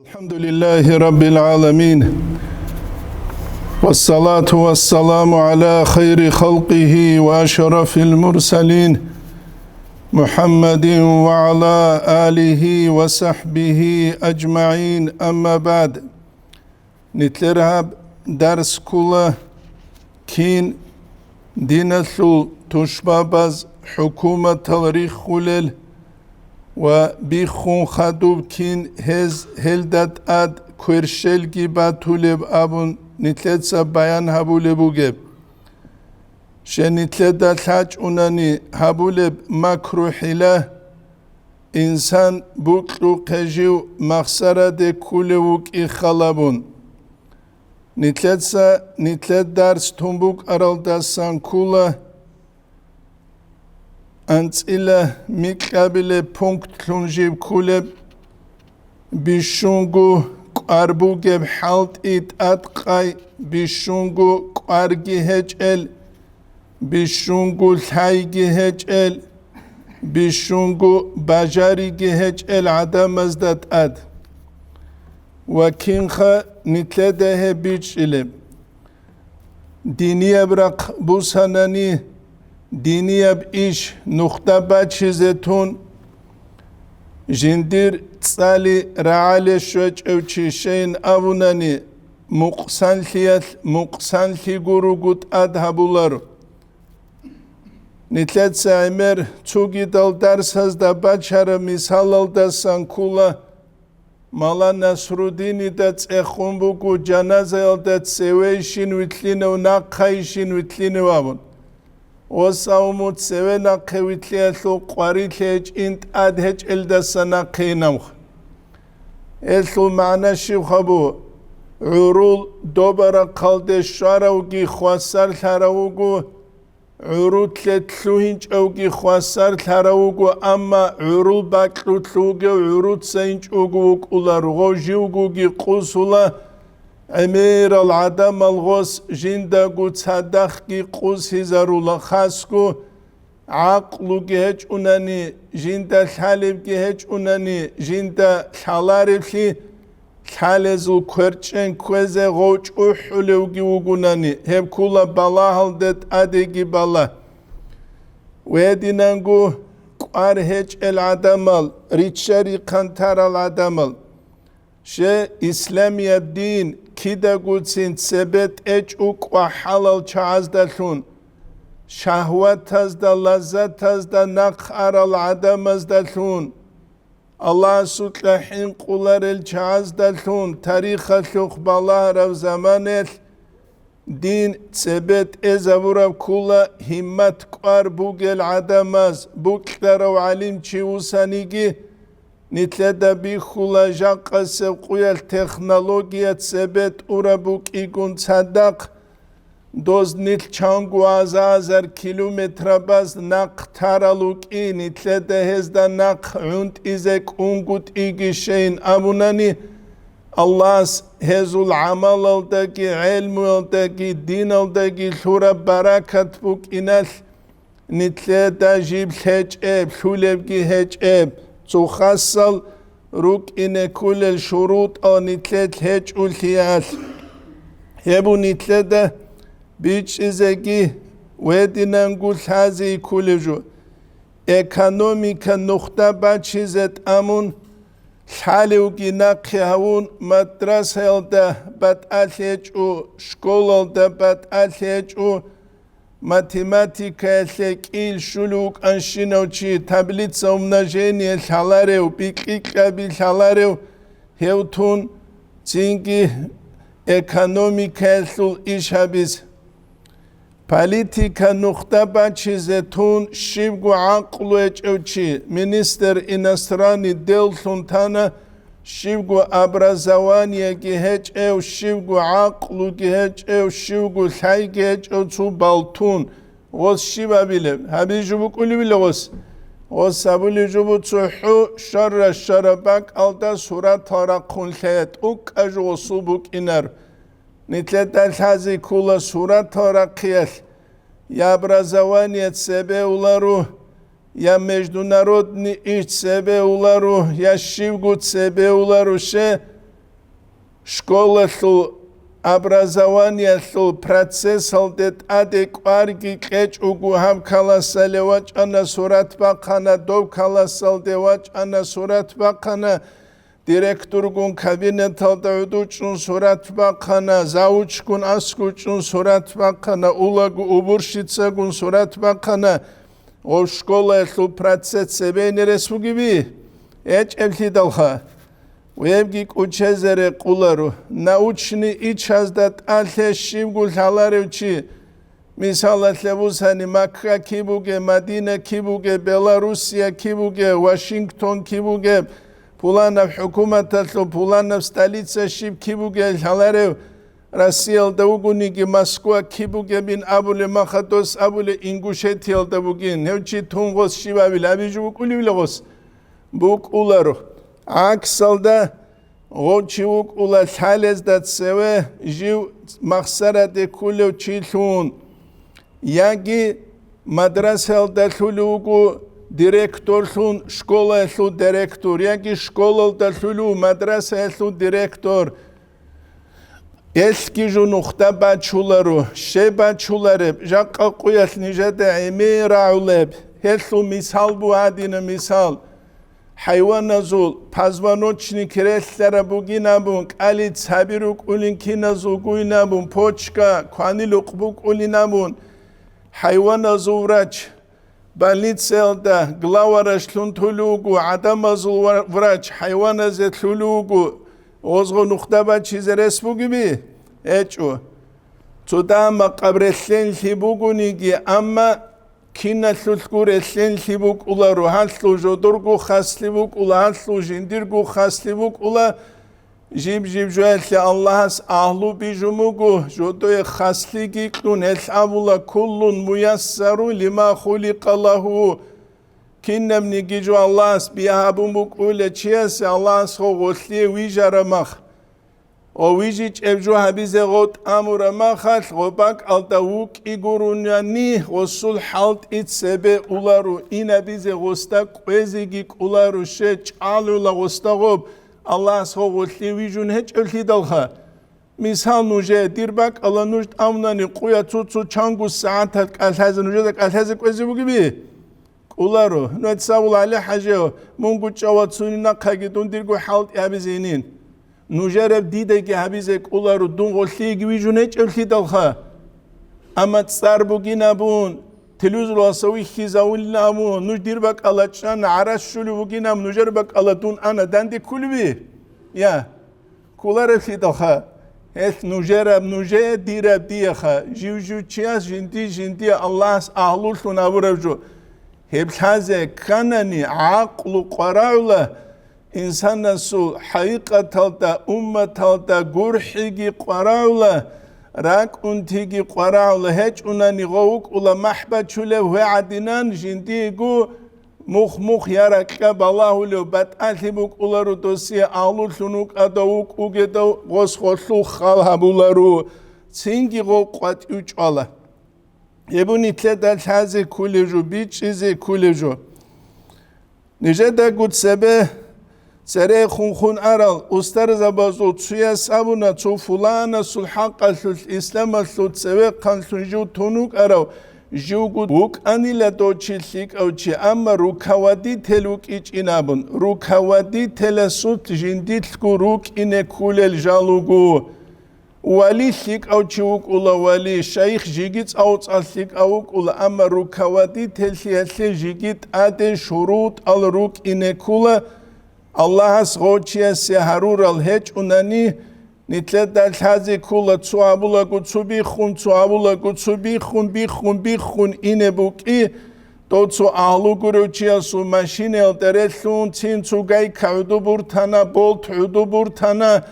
الحمد لله رب العالمين والصلاة والسلام على خير خلقه وأشرف المرسلين محمد وعلى آله وصحبه أجمعين. أما بعد نتلرهب درس كله كين دينثل تشبابز حكومة تاريخ خلل وبيخون خدوب كين هلدت اد كورشل باتولب ابون نتلتسا بيان هبولبوغب شنتلت الحاج اوناني هبولب مكروحيله انسان بوكلو قجيو مخسره دي كولوك اخلابون نتلت درس تنبوك ارالدسان كولا أنت إلى مقابل بونكت تلونجيب كولب بيشونغو قاربوغب حالت إت أتقاي بيشونغو قارجي هجل بيشونغو الحيجي هجل بيشونغو باجاريجي هجل عدم ازداد أد وكينخا نتلده بيش إلب ديني أبرق بوساناني ديني بإيش نخطة باتشيزتون جندير تسالي رعالي شوش او چيشين أبوناني مقسان لي قروقود أدهبولارو نتلت سايمر توغي دال درس هزدا باتشارا مثال دا سانكولا مالا نصروديني دا تسيخون بوكو جنازة دا تسيويشين ويتلينو ناقايشين ويتلينو أبون وساوموت سوينا قويتليالو قواريتليج انت ادهج الدسنا قينمخ الثو معنا شيخبو عرول دوبرا قلد شاروغي خواسر ثراوغو عرول تلتلوهنج اوغي خواسر ثراوغو اما عرول باكلو تلوغو عرول سينج اوغوك اولارغو جيوغوغي قوسولا أمير العدم الغوص جندا قد صدقي قوس هزارولا خاسكو عقلو جهج أناني جندا الحالب جهج أناني جندا الحلارفلي الحالزو كورچن كوزي غوچ أحلو جيوغوناني هب كولا بالاهل دت أدقي بالا ويدينانغو قار هج العدمال ريتشاري قنطار العدمال شي إسلامي الدين كيدا قدسين سبت اج وحلال چازدلون شهوات تزدا لذت تزدا نقر العدم ازدلون الله سطلحين قولار الچازدلون تاريخ الشوخ بالله رو زمان دين سبت ازورا كولا همت قار بوغل عدم از بوكتر و علم چيوسانيگي نتلدا بيخولا جاقا سبقويا التكنولوجيا سبت أورابوك إيقون صدق دوز نتل چانگو آزار كيلومتر باز ناق تارالوك إي نتلدا هزدا ناق عند إزك أنگوت إيقشين أبوناني الله هزو العمل الدقي علم الدقي دين الدقي ثورة بركة بوك إنال نتلدا جيب هج حولبكي هج تخصل روك إن كل الشروط أو نتلت هج والخيال يبو نتلت بيش إزاقي ويدنا نقول هذه كل جو إيكانوميكا نخطة باتشيزت أمون حاليوكي ناقي هون مدرسة الدا باتأليج و شكول الدا باتأليج و ماتيماتيكا لكيل شلوك أنشينوشي تابلت سومناجيني الحلاريو بيكيكا بالحلاريو هيوتون تينكي ايكانوميكا لول إشابيز بوليتيكا نخطة باتشيزتون شيبغو عقلو اجوشي منستر إنستراني ديلتون تانا شيبغو أبرزوانيا جهج او شيبغو عقلو جهج او شيبغو الحي جهج او تو بالتون غوز شيبا بيلب هبي جبو كولي بيلي غوز سابولي جبو تحو شر باك الدا سورة تارقون خيات اوك اجو صوبوك انر نتلت الحازي كولا سورة تارقيال يا أبرزوانيا تسبه اولارو یا مجدو نارودنی ایچ سبه اولارو یا شیوگو سبه اولارو شه школалу образованиялу процессалдет адекварги кеч угухам каласалевач ана суратбақана дов каласалдевач ана суратбақана директоргун кабинеталда удучун суратбақана заучкун аскучун суратбақана улагу убуршицагун суратбақана о школалу процесс себенерес бугиби эч элхидалха Уебгик учезере кулару, научни ичаздат алле шивгул халаревчи, мисала левусани Макка кибуге, Мадина кибуге, Белоруссия кибуге, Вашингтон кибуге, пуланав хукумататлу, пуланав столица шив кибуге халарев, Россия алдаугуниги Москва кибуге бин абуле Махатос, абуле Ингушети алдаугин, хевчи тунгос шивавил, абижу куливлегос, бук улару. Аксалда гочивук ула халездат севе жив махсарате кулев чилун яги мадрасалда хулугу директорлун школалу директор яги школалда хулу мадрасалу директор eski junukta bachularu she bachulare jaqqa quyas nijada emirauleb helu misal bu adine misal hayvanazul pazvanochni kreslere buginabun qalit sabiruk ulinkinazu guinabun pochka kvanilukbuk ulinabun hayvanazurach balitselda glavarashlun adamazul vrach hayvanazetlugu ozgo nuxtaba chizeres bu gibi eço tudama qabresen libugunigi amma kinalulkuresen libuk ularu haslu jodurgu khaslibuk ula haslu jindirgu khaslibuk ula jib joelli Allahas ahlu bijumugu jodoye khasligi klun esabula kullun muyassaru lima khuliqa lahu Kinnem ni gijo Allahs bihabumuk ule çiyese Allahs ho gosli vijaramach. O vijic evjo habize got amuramachal gobak altavuk igurunyani gosul halt it sebe ularu ina bize gosta qezigik ularu she çalula gosta gob Allahs ho gosli vijun hiç ölhidalha. Misal nuje dirbak alanuj amnani quya tutsu çangu saatat kalhazı nuje da kalhazı qezi bu gibi. Ularu, no tsavul ale hajeo, mungu çawatsuni kagidun dirgu halt abizinin. Nujereb dide ki habizek ularu dun golli gibi junet ölhidalha. Ama tsar bugina bun, televizyon asawi khizawilla bun, nujdir bak alachan araş şulu bugina nujer bak aladun ana dandi kulbi. Ya, kular ölhidalha. Es nujereb nuje direb diyaha. Jivju çiyas jinti Allah's ahlul sunavurevju. Hebhaze kanani aqlu qara'ula insan nasul haqiqatalda ummatalda gurhigi qara'ula rak untigi qara'ula hiç unani gavuk ula mahbachule ve adinan jindigu muh yarakka balahu le batalibuk ularu dosiye alul sunuk adavuk ugedav goskhoslu khalhabularu singi goqat üç ala Ebu nitledal haze kuleju biçize kuleju. Nice de gutsebe sere khun aral ustar zabazu tsuya sabuna tsu fulana sul haqqa sul islam sul tseve kansun ju tunuk arav jugu buk anila dochillik auchi amma rukawadi teluk içinabun rukawadi telasut jindit kuruk ine kulel jalugu Wali lik auchuk ula wali shaykh jigit auts alik auk ula amma rukawadi telhiyatli jigit ade shurut al ruk inekula Allahas gochiya se harur al hech unani nitled dal hazi kula tsuabula gutsubi khun inebuki dotsu ahlu guruchiya su machine el deretlun tin tsugay kaudu burtana bolt udu burtana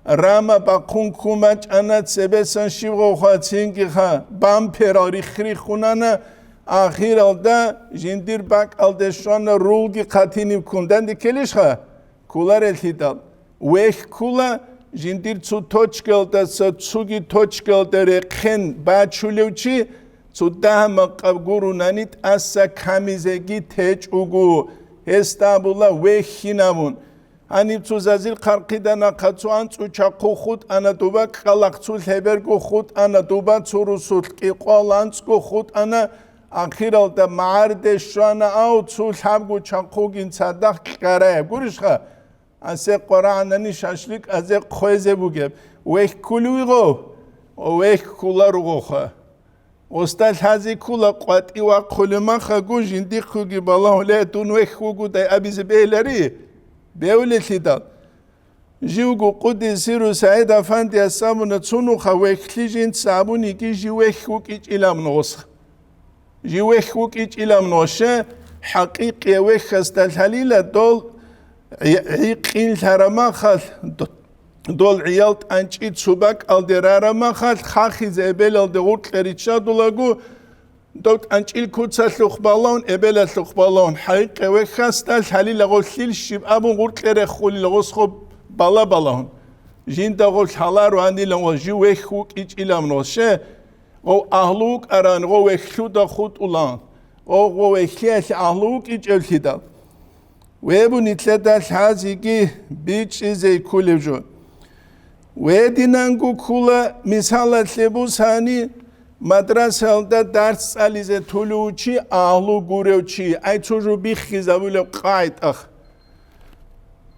Rama bakun kumaç anat sebesan şivgo khatingi kha bam perari khri khunana akhir alda jindir bak alda şona rulgi khatini kundan dikeliş kha kular el hidal veh kula jindir tsu tochgelda sa tsugi tochgelda rekhen bachulevchi tsu dahma qabgurunanit assa kamizegi tech ugu estabula veh hinamun هني تزازيل قرقيدنا قطوان تشاقو خود أنا دوبا قلقتو الهبرغو خود أنا دوبا تروسول قيقوالانسكو خود أنا آخر الدا معارد شوانا أو تسول حبغو چاقو گين صدق قرأ گورشخا أسي قرآنني شاشليك أزي خوزي بوگب ويك كلوغو ويك كولارغو خا استاد هذه كل قطعي وكل ما خجوج عندي خوجي بالله لا تنوي خوجو ده أبيز بيلاري بيولتي ده جيوجو قدي سيرو سعيد أفندي السامون تسونو خوي خليجين ساموني كي جيوي خوك إيش إلام نوس جيوي خوك إيش إلام نوشة حقيقي ويخ استالحليلة دول عيقين ثرما خال دول عيالت أنشي تسوبك الدرارة ما خال خاخي زبل الدغوت لريتشا دولاغو دوت أنشي الكوتسا لخبالون إبلا لخبالون حقيقة وخاستال حالي لغوثيل شيب أبو غوت لرخولي لغوثخو بالا بالون جين دغوت حالار واني لغوجي وخوك إيش إلام نوشة غو أهلوك أران غو وخلو دخوت أولان غو وخياش أهلوك إيش ألتدال ويبو نتلدال حازيكي بيتش إزي كوليجو ويدينانغو كولا مثال لبوس هاني مدرسة دا درس عليزة طلوچي أهلو غوريوچي أي تجو بيخيزا بولو قايد أخ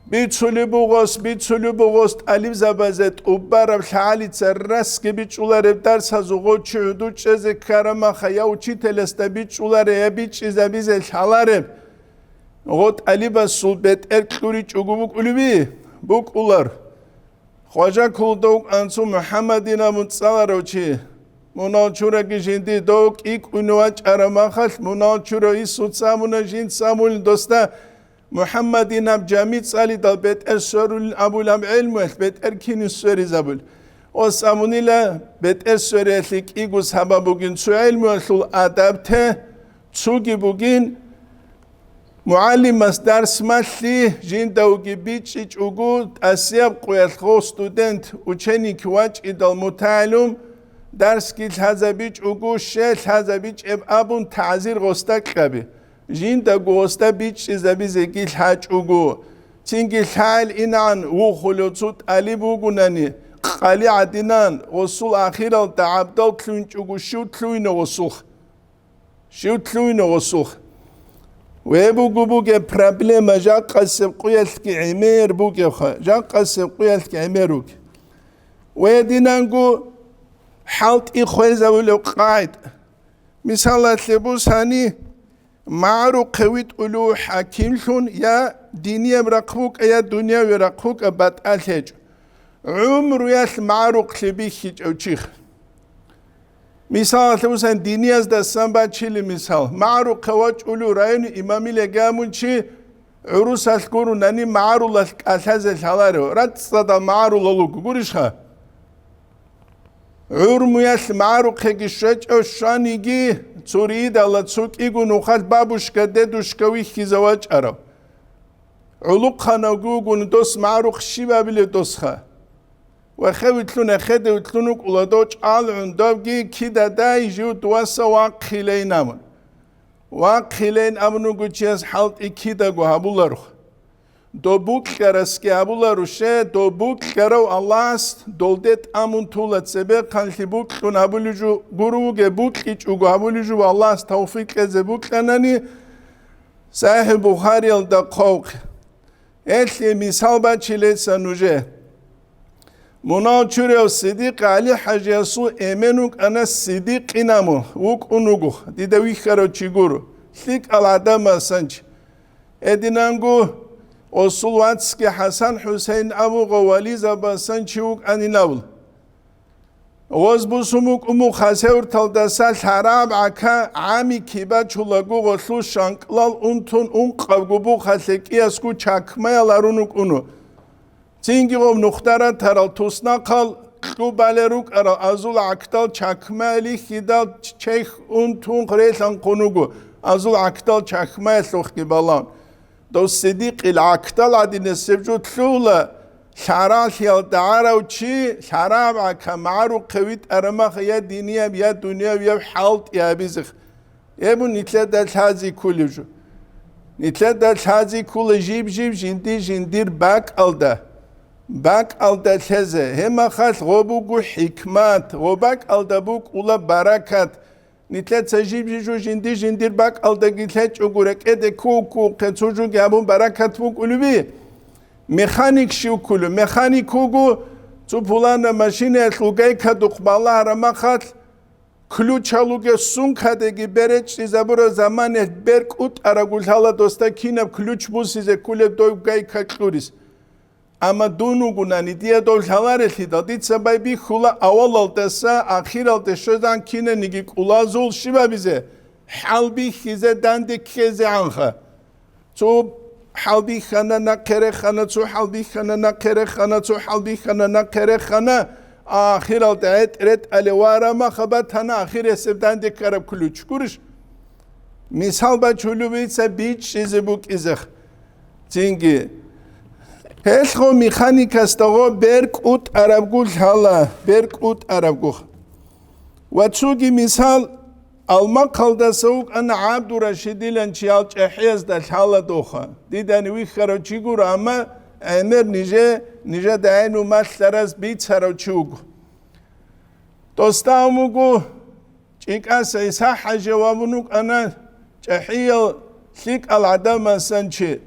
بيتسولي بوغوست أليف زبازت أبارب حالي تسرس كي بيتشولار بدرس هزوغو چهدو چزي كرما خياو چي تلستا بيتشولار يبيتش زبيزة الحالارب غوت أليبا سولبت إركلوري چوغو بوك أولوبي بوك أولار خواجه کل دوک انسو محمدینا متصالرو چی مناچورا کی جندی دوک ایک اونواج ارماخل مناچورا ای سوتسامونا جند سامول دوستا محمدینا جامید سالی دال بیت ارسورول ابولام علم بیت ارکینی سوری زبول o samunila bet esörelik igus haba bugün suel muasul adapte tsugi bugün muallimas ders masli jindaugi biç ugu asyab qoyalxo student uchenik vaç idal mutalum ders git hazabiç ugu shel hazabiç abun ta'zir gostak qabi jinda gosta biç zabize gil haç ugu çingil hal inan u khulutsut ali bugunani قالی عدنان وصول آخر التعبدال تلوين چوگو شو تلوين وصول ويبو بوگه پرابلم جا قسم قيل كي عمير بوگه خا جا قسم قيل كي عميروك ويدينانگو حالت إخوة زولو قاعد مثال لبوس هاني معرو قويت أولو حاكم لون يا دينيا برقبوك يا دنيا برقبوك بات الهج عمر ياش معروق خبيخ أو شيخ مثال مثلا دينياز ده سامبا تشيل مثال معروق خواج أولو راين إمامي لجامون شيء عروس الكورو ناني معروق الهز الحلارو رات صدا معروق لولو كوريشها عمر ياش معروق خجيشج أو شانيجي تريد الله تسوق يجو نخال بابوش كده دوش كوي خزواج أرو علوق خناجو دوس معروق شيبا بلي دوسخه وخوت لنا خدوت لنك ولادوش على عندوجي كده داي جو توسا واقخلين أمن واقخلين أمنو جوتشيز حالت إكيدا جو هبولارو دوبوك كرسكي هبولارو شة دوبوك كرو الله است دولدت أمن طولت سبب كان لبوك لون هبولجو غرو جبوك إيش جو هبولجو الله است توفيق كذبوك لناني صحيح بخاري الدقوق إللي مثال بتشيلت سنوجه مناچور صدیق علی حجیاسو امنوک انا صدیق اینامو وک اونگو دیدوی خرو چیگورو لیک الادم سنج ادینانگو اصولواتسکی حسن حسین ابو غوالی زبا سنجوک انیناول واز بوسموک امو خاسور تلدسال حراب عکا عامی کیبا چولگو غسلو شانکلال اونتون اون قبگو خاسکی اسکو چکمه لارونوک اونو تینگیوم نختاره ترال توسنا کال کو بالروک ارا ازول عکتال چکمالی خیدال چیخ اون تون خریسان کنوگو ازول عکتال چکمال سوخی بالان دو صدیق العکتال عدین سبجو تلولا شرال خیال دعارا و چی شراب عکا معرو قویت ارمخ یا دینیا یا دنیا یا حالت یا بیزخ یبون نیتله دل هزی کلیجو نتلتا الحازي كل جيب جندير باك ألدا تلزه هما خاص غبوكو حكمات غباك ألدا بوك ولا بركات نتلتا جيب جندير باك ألدا جتلت أقولك إده كوكو قتوجو جابون بركات بوك أولوبي ميخانيك شو كله ميخانيك كوكو تبولانا ماشينة لوجاي كدوق بالله رمخات ключ алуге сункадеги береч изабура замане берк ут арагулхала доста кинап ключ бусизе куле дой гай каклурис ама дунугунани дия дол халарехи дадица байби хула авалалтеса ахиралте шодан кине ниги кулазул шибабизе халби хизе данде кезе анха цу халби хана на керехана цу халби хана на керехана цу халби хана на керехана آخر الدعاء رد الوارا ما خبط هنا آخر استبدان دکارب کلوچ کورش مثال با چلو بیت بیچ چیز بوک ازخ تینگی هل خو میخانیک است آقا برک اوت عرب گول حالا برک اوت عرب گول و چوگی مثال alma kalda soğuk ana Abdurrashid'in çiğal çehiz da حالا دوخه دیدن وی خرچی گور ama emir nice değinu maçlarız bir çarçuk. Dostamugu çıkasa isah cevabunuk ana çehiyal lik al adama sançı.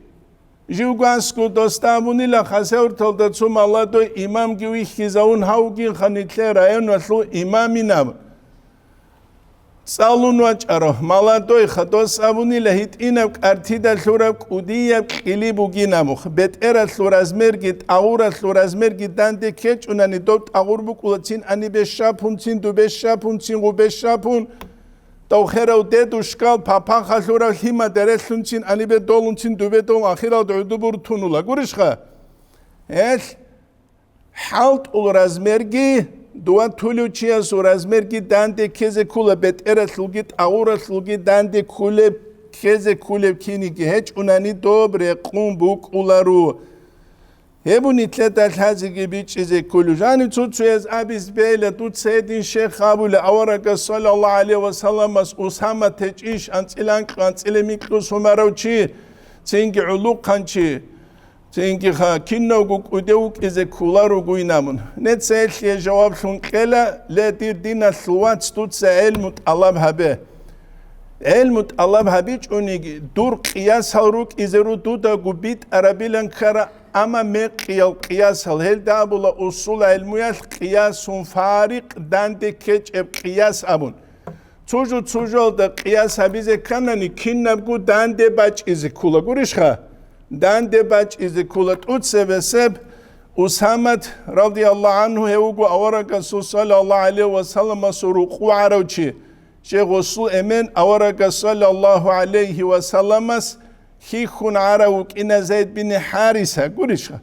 Jugansku dostamuni la khaseur tolda tsum Allah do imam gibi hizavun haugi khanitle rayon vaslu imaminam. Salun vacharo maladoy khados abuni lahit inav artida lurab udiya qilibu ginamukh bet era lurazmergit aura lurazmergit dande kech unani dot agurbu kulatin ani beshapuntin du beshapuntin u beshapun tawkhera dedushkal papa khalura hima deresluntin ani be doluntin du be dol akhira dudubur tunula gurishkha es halt ulrazmergi Dua tuluçiya sorazmergi dande keze kule bet eraslugit auraslugit dande kule keze kule kini ki hiç unani dobre kumbuk ularu. Hebu nitletal hazi gibi çize kulu. Jani tutsuyaz abis beyle tut seydin şeyh kabule avaraka sallallahu aleyhi ve sellem usama teçiş antsile miklus humaravçi çingi uluk kançi Çünkü kinnoguk udevuk ize kularu guinamun. Net seelliye cevap şunkela ledir dina suvat stutsa elmut alab habe. Elmut alab habiç unigi dur qiyas haruk izeru duda gubit arabilan kara ama me qiyas hal hel dabula usul elmuyal qiyasun farik dande keç eb qiyas abun. Çocuğu da qiyas habize kanani kinnabgu dande baç ize kula gurişha. Dande baç izi kulat utse ve seb Usamet radıyallahu anhu hevugu avaraka sallallahu aleyhi ve sellem suruqu aravçi Şeyh Usul emen avaraka sallallahu aleyhi ve sellem hihun aravuk ina Zeyd bin Harisa gurişa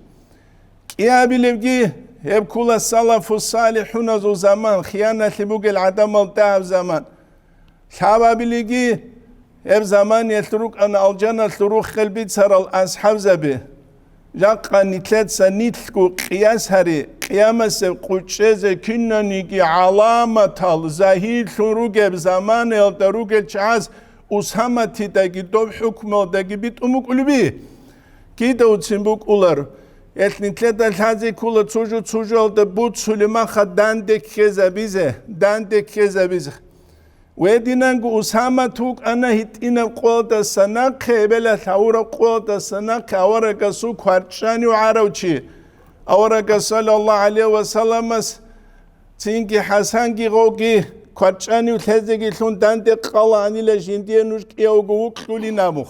Kiyabilevgi hep kula salafu salihun o zaman khiyanatli bugel adamal da'v zaman Şababiligi hep zaman yetluruk an aljana tluruk kalbi saral ashab zabi. Jaqqa nitlet sanitku qiyas hari qiyamase qucheze kinnanigi alamat al zahil tluruk hep zaman eldaruk elchaz ushamati dagi dob hukmo dagi bit umuk ulbi. Kida utsimbuk ular. Et nitlet alhazi kula çocuğu alda but sulima khaddan dekkeze bize. Wedinangu usama tuk ana hitina qolda sana qebela thawra qolda sana kawara kasu kharchani arawchi awara sallallahu aleyhi ve sellem tingi hasan gi gogi kharchani thezegi thun dande qalani la jindiye nush qiyawgu qulinamu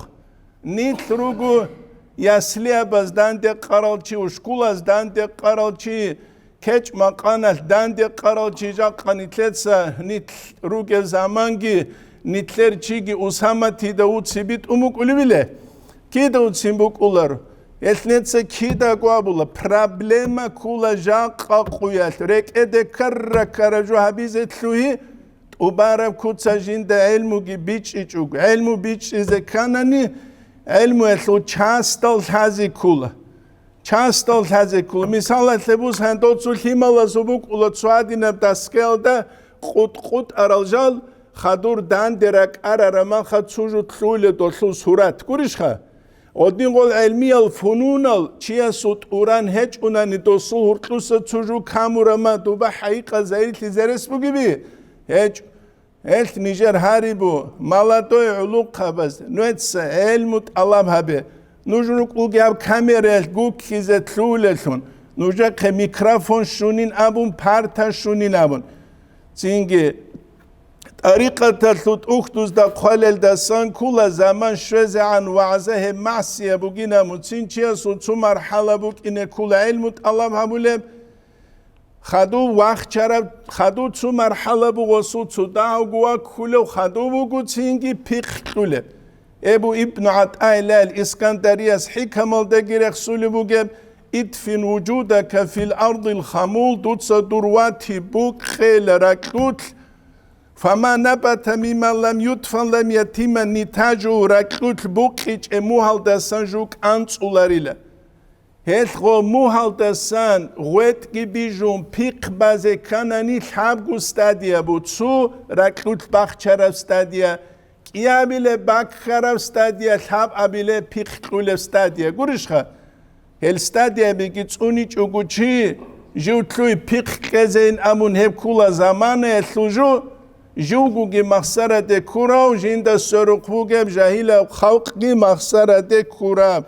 nitrugu yasliya bazdande qaralchi ushkulaz dande qaralchi Keç makanal dande qaralçıca qanitletsa nit ruge zamangi nitler çigi usamati da utsibit umuk ulibile ki da utsimbuk ular etnetse ki da guabula problema kula jaqa quyat rek ede karra jo habiz etluhi ubarab kutsa jinde ilmu gi biç içug ilmu biç ize kanani ilmu etlu chastal hazi kula Çastal hazekul misal tebus handotsul himala subuk ulatsuadina daskelda qut araljal khadur dan derak ararama khatsuju tlule doslu surat kurishkha ოდინყოლ ელმიალ ფუნუნალ ჩიასუტ ურან ჰეჭუნანი დოსულ ურტლუსა ცუჟუ ქამურამა დუბა ჰაიყა ზაირითი ზერესპუგიბი ჰეჭ ელთ ნიჟერ ჰარიბუ მალატოი ულუყაბაზ ნუეცა ელმუტ ალაბჰაბე ნუჟუნუ ყუგიაბ კამერელ გუქიზე თლულელუნ ნუჟა ხე მიკროფონ შუნინ აბუნ ფართა შუნინ აბუნ წინგი طريقة تلتوخدوز دا قوالل دا سانكولا زمان شوزي عن وعزه معسية بوغينا متسينچيا سوچو مرحلة بوغينا كولا علمت الله بحبولم خدو وقت چرب خدو چو مرحلة بوغسو چو داو گوا كولو خدو بوغو تسينگي پيق كولم ابو ابن عطائلة الاسكندرية حكم الدقيرك سولي بوغم ادفن وجودك في الارض الخمول دوتسا درواتي بوغ خيل ركوت فما نبت مما لم يدفن لم يتم نتاجه ركوت بوكيج موهال دسان جوك انت اولاريلا هلغو موهال دسان غوت گبيجون پيق بازه كاناني حابگو ستاديا بوتسو ركوت باخچرف ستاديا كيابيله باخرف ستاديا حاب ابيله پيق قولف ستاديا گورشخه هل ستاديا بيگي چوني چوگوچي جوتلوي پيق قزين امون هب كولا زمانه اتلوجو جوگوگی مخسرت کورا و جینده سرقوگم جاهیل خلقی مخسرت کورا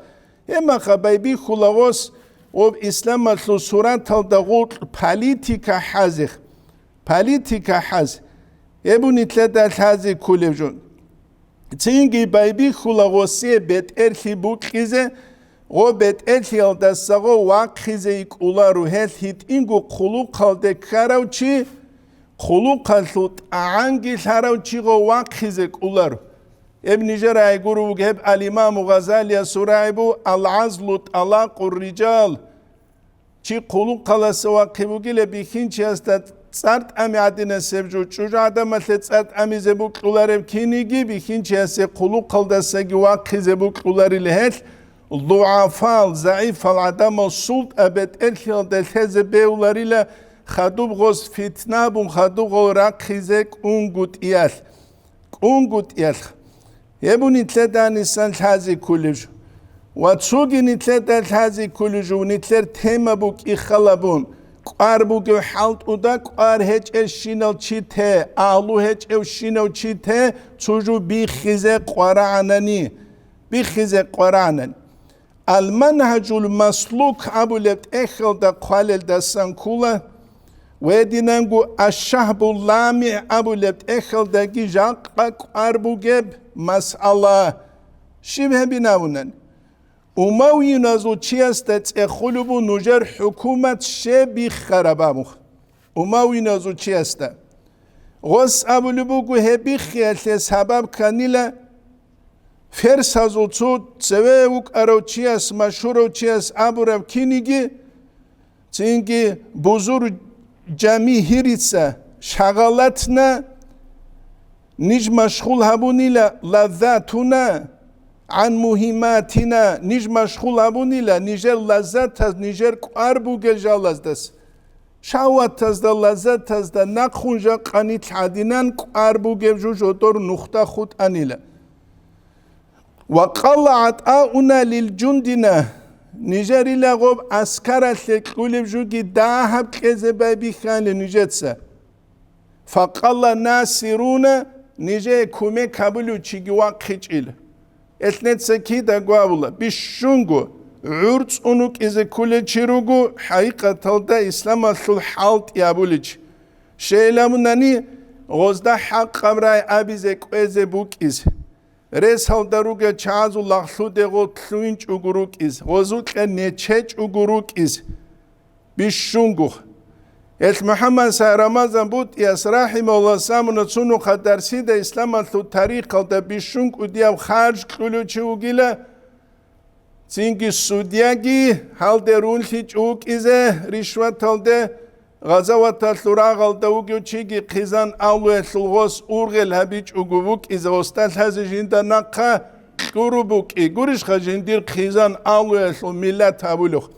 اما خبایبی خلاص و اسلام مطلوب صورت تل دغوت پالیتیکا حزق پالیتیکا حزق ابونی تلت حزق کلیو جون تینگی بایبی خلاصی بد ارخی بوکیزه و بد ارخی الدستگو واقعیزه ایکولا رو هیت اینگو خلوق خالده کارو چی خلوق خلوط عنگی شراو چیگو واقعیزه کولر ابن جرای گروه گهب الامام غزالی سورای بو العزلت علاق الرجال چی خلوق خلاص واقعی بگیله بیخین چی هستد سرد امی عدینه سبجو چوجا آدم مثل سرد امی زبو کولرم کینیگی بیخین چی هسته خلوق خلدستگی واقعی زبو کولری لهت ضعفال ضعیف العدم السلط ابد الخیال دلتز بیولاری له خدوب غز فتنه بون خدوب غو رقیزک اونگوت ایال یبون ایتله دا نیسان تازی کلیجو و چوگی نیتله دا تازی کلیجو نیتلر تیمه بوک ایخالا بون قار بوک حالت او دا قار هچ اشینال چی ته آلو هچ اشینال چی ته چوجو بیخیزه قراننی المنهج المسلوك ابو لبت اخل دا قوالل دا سانكولا ودينانگو الشهب اللامع ابو لبت اخل داگي جاقق اربو جب مسألة شبه بناونن اموي نازو چيستت اخلبو نجر حكومة شبه خرباموخ اموي نازو چيستا غس ابو لبوگو هبي خيالت سبب كانيلا فرسازو تو تسويوك ارو چيس مشهورو چيس ابو رب كينيگي چينگي بزرگ جمعی هریسه شغالتنا نیج مشغول هبونی لذاتنا عن مهماتنا نیج مشغول هبونی نیجر لذت از نیجر کار بوگل جالز دست شاوت از دا لذت از دا نخونجا قانیت عدینان کار بوگل جو جدور نختا خود انیله وقلعت آونا للجندنا نیجری لغوب اسکرت لکولب جوگی داهب کزه بابی خان لنیجتسه فقال ناسرون نیجه کومه کابلو چیگی واقعیچ ایل اتنت سکی دا گوابولا بیشونگو عرض اونوک ازه کوله چیروگو حقیقت دا اسلام اصل حالت یابولیچ شیلمونانی غزده حق قمرای آبیزه کوزه بوک ایزه رس هل دروگه چازو لخلو دگو تلوینچ اگروک ایز غزوک نچچ اگروک ایز بیشونگو ات محمد سای رمضان بود یاس رحم الله سامون تسونو خدرسی ده اسلام تو تاریخ ده بیشونگ ودیاب خارج کلو چوگیله زینگی سودیاگی هل درون هیچ اوگ ایزه رشوت هل ده غزوات الثراغ الدوغيو چيگي قيزان اولو الثلغوس اورغل هبيج اگووك إذا استال هذا جندا نقا قروبوك گورش خجندير قيزان اولو الثل ملات هبولوخ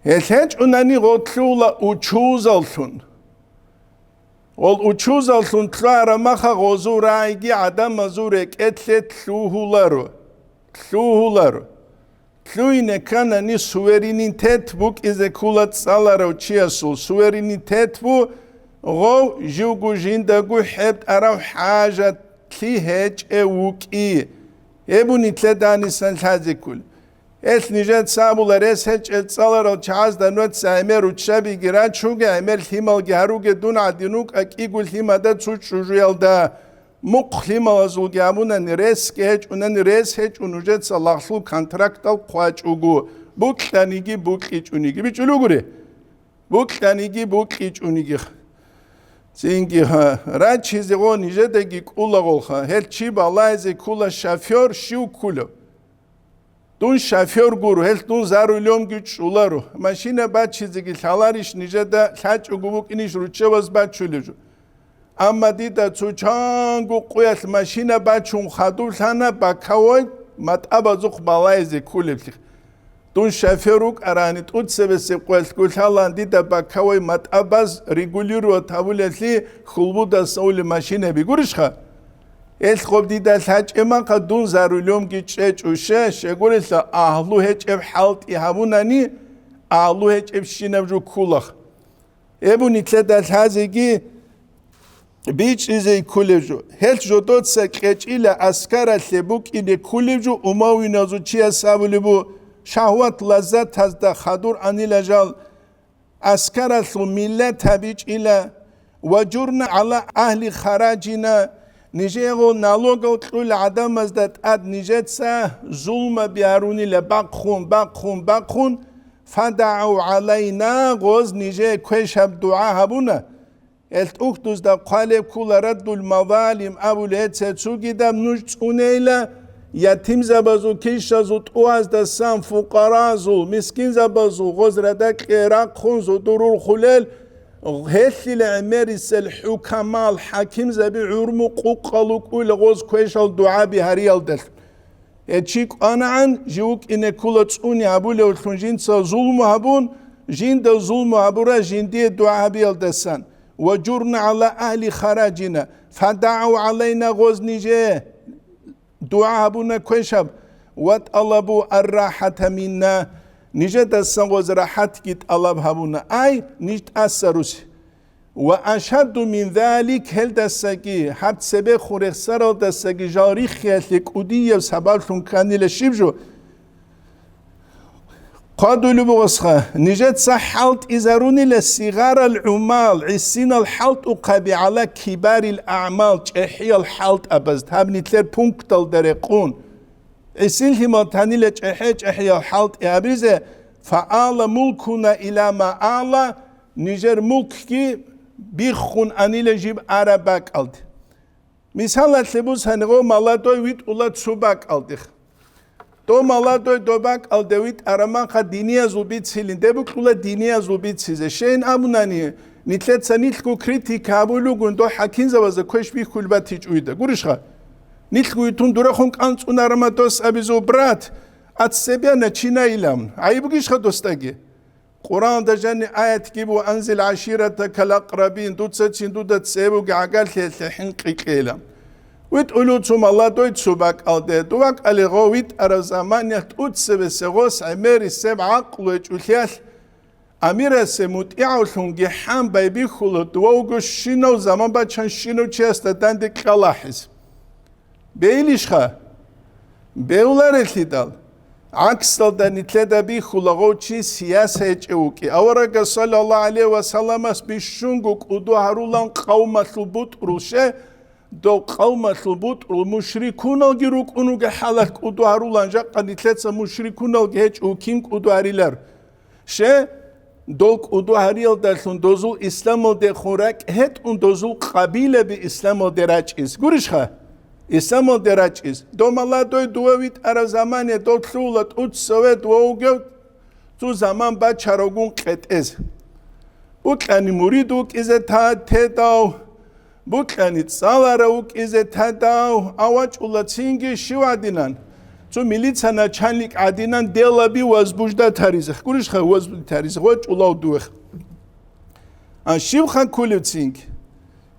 هلهج اناني غطلولا اوچوز الثن اوچوز الثن تلارا مخا غزور آيگي عدم مزورك اتلت لوهولارو тлугулар. Тлуине канани суверенитет бук изе кулат саларо чиасул. Суверенитет бу غو جوجو جيندagу حبت أراو حاجة تليهج وكي ابوني تلداني سنحازي كل نجات سابولا ريس هج اتصالر وچاز دانوت سايمر وچابي گراد شوگه عمل ثيمال گهروگه دون عدينوك اكي گل ثيما دا تسوچ شوجيال دا مق ثيمال ازول گامونا نريس گهج اونا نريس هج ونجات سلاخلو كانتراكتال قواج اوگو بوكتانيگي بوكيج اونيگي بيچولو گوري بوكتانيگي بوكيج اونيگي زینگی ها رد چیزی گو نیجه دگی کولا گلخا هر چی بالایزی کولا شافیور شیو کولو دون شافیور گورو هر دون زارولیوم güç ularу maşine bat çizgi çalariş نیجه da saç ugubuk iniş ruçe vaz bat çulucu ama dida çuçan gu qoyat maşine bat çun xadu sana bakavoy matabazuk balayzi kuliplik دون شافيروك أراني تقصبس قوس كلها دي تبكوي متأبز ريجولير وتابولتلي خلبودا سول ماشينة بيقولشها الخوب دي الحاج إما قدون زاروليوم كيتشج وشاش يقول إسا أهلو هيج إب حالت إهابوناني أهلو هيج إب شينبجو كولخ إبو نتلد الحازيجي بيج إزاي كولبجو هل جودوت سكيج إلى أسكارة لبوك إلى كولبجو أماوي نازو چيا سابولبو شهوت لذت هزده خدور انیل جال اسکرت ملت هبیج إلى وجرنا على أهل خراجنا نجيغو نالوغو تقول عدم ازدت اد نجت سا ظلم بياروني لبقخون فدعوا علينا غوز نجي كويشب دعا هبونا التوختوز دا قالب كل رد المظالم ابو لهت ستسوكي دا منوش تونيلا يتيم زبازو كيش زود اوز دستان فقراء زو مسكين زبازو غزردك عراق خونزو درور خلال هثي لعمارس الحكماء الحاكم زبي عرمو قوقلوك ولغوز كويش الدعاء بهريال دل اتشيك انا عن جيوك إن كل تسوني عبولي والخنجين سا ظلم هبون جين دا ظلم هبورا جين دي الدعاء بيال دستان وجرنا على أهل خراجنا فدعوا علينا غوز نجيه دعاء بنا كويشب وطلبوا الراحة منا نجد السنغوز راحت كت الله هبونا أي نجد أسروس وأشد من ذلك هل دستگی حب سبه خورخ سر دستگی جاری خیالک ودیه سبالتون کنی لشیبجو قادلو بغسخه نجد سحلت إزاروني للصغار العمال عسين الحلت وقبي على كبار الأعمال جحي الحلت أبزد هابني تلر بونكتل درقون عسين هما تاني لجحي الحلت أبزد فآل ملكنا إلى ما آل نجر ملكي بيخون أني لجيب عربك ألد مثال تلبوز هنغو مالاتوي ويت أولا تسوبك ألدخ تو مالاتوي دوباك الدويت أرمان خا دينيا زوبيت سيلين دبوك لولا دينيا زوبيت سيزه شين أبوناني نتلت سنيتلكو كريتيك هابولو گندو حكين زوازه كوش بي كلباتيج اويدا گورشخا نتلكو يتون دورخونك أنت ونرماتوس أبيزو برات أتسبيانا چينا إلام عيبوكيش خا دوستاگي قرآن دا جاني آيات كيبو أنزل عشيرتك الأقربين دوتسا چين دودا تسيبوك عقال تحنقيق إلام ويتقولوا ثم الله دويت سباك ألده دوك ألغويت أرزامان يتقود سبسغوس عميري سب عقلوش وثيال أميرا سموت إعوثون جحام بايبي خلو دوغو شينو زمان بچان شينو چيستا داندك خلاحز بيليش خا بيولار الهدال عكس دا نتلدا بي خلغو چي سياسة اجوكي أورغ صلى الله عليه وسلم بيشونغوك ودو هارولان قوم ثبوت روشه دو قوم ثبوت المشركون الجروك أنوج حالك أدو هارولان جاك قنيتلتس مشركون الجهج وكينك أدو هاريلر شة دوك أدو هاريل دلتون دوزول إسلام الدخورك هت أن دوزول قبيلة بإسلام الدراج إس قرشها إسلام الدراج إس دوم الله دوي دوويت أرى زمان دو تلولت أد سويت ووجو تو زمان بعد شاروغون قت إز وكاني مريدوك إذا تداو بوكانيت سالاروك إذا تداو أواج أولا تسينجي شو عدنان تو ميليتسانا چانليك عدنان ديلا بي وزبوجدا تاريزخ كورش خا وزبوجدا تاريزخ واج أولا دوخ شيو خان كوليو تسينج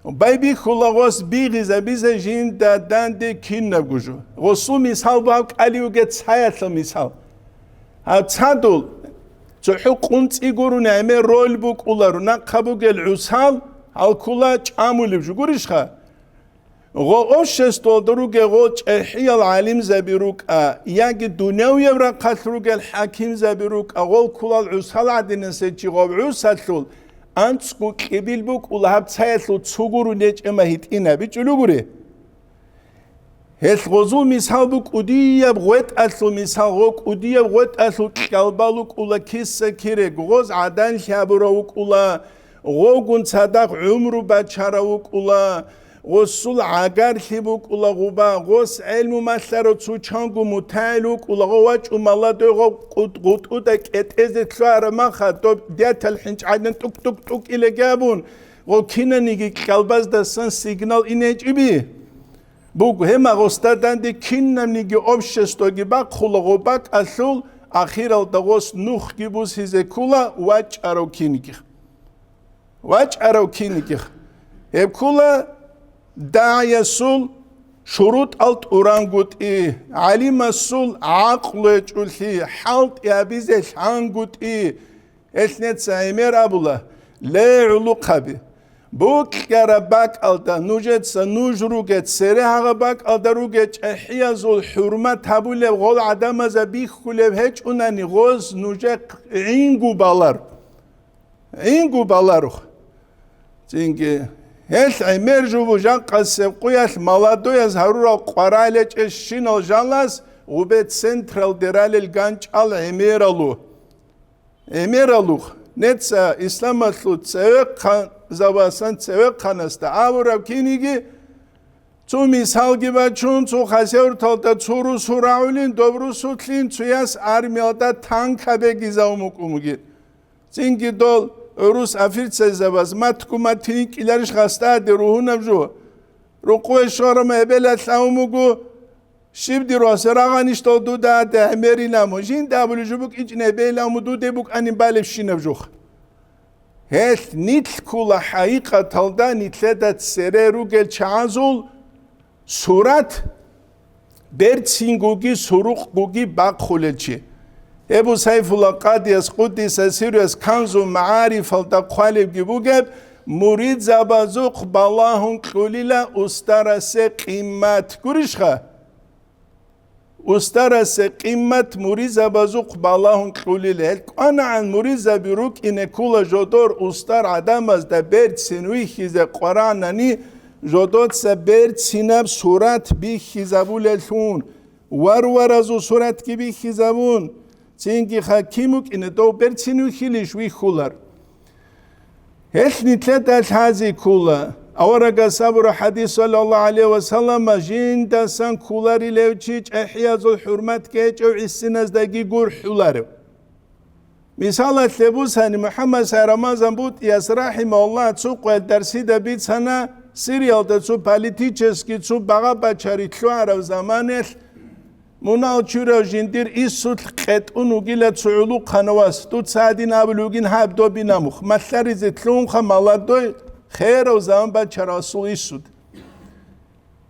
Baby khulagos bigiza biza jin da dande kinna guju. Gosu misal bak aliu get sayatla misal. Ha tsadul تحقنت يقولون عمل رول بوك ولا رنا خبوك العسال على كلا تعامل بجوريش خا غوش استودروك غوش حيا العالم زبيروك ياك الدنيا ويبرا قتلوك الحاكم زبيروك أقول كلا العسال عدنا سيتي غو عسال أنت سكو كبيل بوك ولا هب تسايتلو تسوغورو نيج إما هيتينا بيجولوغوري هل غزو مثال بوك وديا بغوت أثلو مثال غوك وديا بغوت أثلو كالبالوك ولا كيسا كيرك غوز عدان شابروك ولا غوغون صدق عمرو بچاروك ولا غسول عقار خيبوك ولا غوبا غوس علم مثلرو تسوچانگو متعلوك ولا غواج ومالا دوغو قد قدك اتازت شوار مخا ديات الحنج عدن توك توك توك إلى جابون غو كينا نيجي كالباز دستان سيجنال إنيج إبي بوك هما غستادان دي كينم نيجي أبشستوغي باك خلقو باك أثول أخير الدغوس نوخ جيبوس هزي كولا واج أرو كينيكي هب كولا داعي السول شروط ألت أورانغوت علم السول عقل جولي حالت يابيزي حانغوت إثنت سايمير أبولا لا علوق بي بوك كرباك ألتا نوجد سنوجروجت سريها باك ألدروجت أحيازو الحرمة تابولي غول عدم زبيخ كله هيج أناني غوز نوجك عينغو بالاروخ تينكي هل عمرجو بوجان قسم قياس مالادو يزهروا قرالج الشينال جانلاس وبيت سنترال ديرال الجانج على عميرالو نتسا إسلام أطلو تسوق زباسان تسوق خانستا أورا كينيجي تو مثال جبا چون تو خسيور تالتا تورو سوراولين دوبرو سوتلين توياس أرمياتا تانكا بگيزاوموك أموگير تينكي دول روس أفريقيا زباز ما تكوما تينك إلارش خاستا دي روحونم جو رقوة شورم إبلا تلاوموگو شیب دی روز راغانیش تو دو ده امری نموجین دابلو جبوک ایچ نبیل دو ده بوک آنی بالف شینف جوخ. هل نیت کلا حقیقت تلدا نیت لدت سره رو گل چازول صورت برتسین گوگی سروق گوگی باق خلچی. ابو سیف الله قادیس قدیس سیریس کنزو معارف الدا قالب گیبوگب مرید زبازوق بالله کلیلا استرس قیمت گریشخه. استرس قيمة مريزة بزوق بالله كليل أنا عن مريزة بروك إن كل جدار استر عدم از دبرت سنوي خيز قرآنني جدار سبرت سناب صورت بي خيزابول الفون ور ازو صورت كي بي خيزابون تينكي خاكيموك إن دو برت سنوي خيلش وي خولر هش نتلت هذه كلها أورجا صبر حديث صلى الله عليه وسلم جين دسان كولاري لوچيج إحياز الحرمات كيج أو عسناز دقي قور حولارو مثال تلبوس هني محمد سيرمازن بود يسرحم الله تسوق الدرسي دبيت سنة سيريال تسوق باليتيچسكي تسوق بغا بچاري تلو عرب زمانه مناو چورو جندير إيسوت قط أنوغيلا تسعلو قنواس تو تساعدين أبلوغين هاب دو بيناموخ مثل زتلون خمالات دو خير وزمان بچه رسول يسود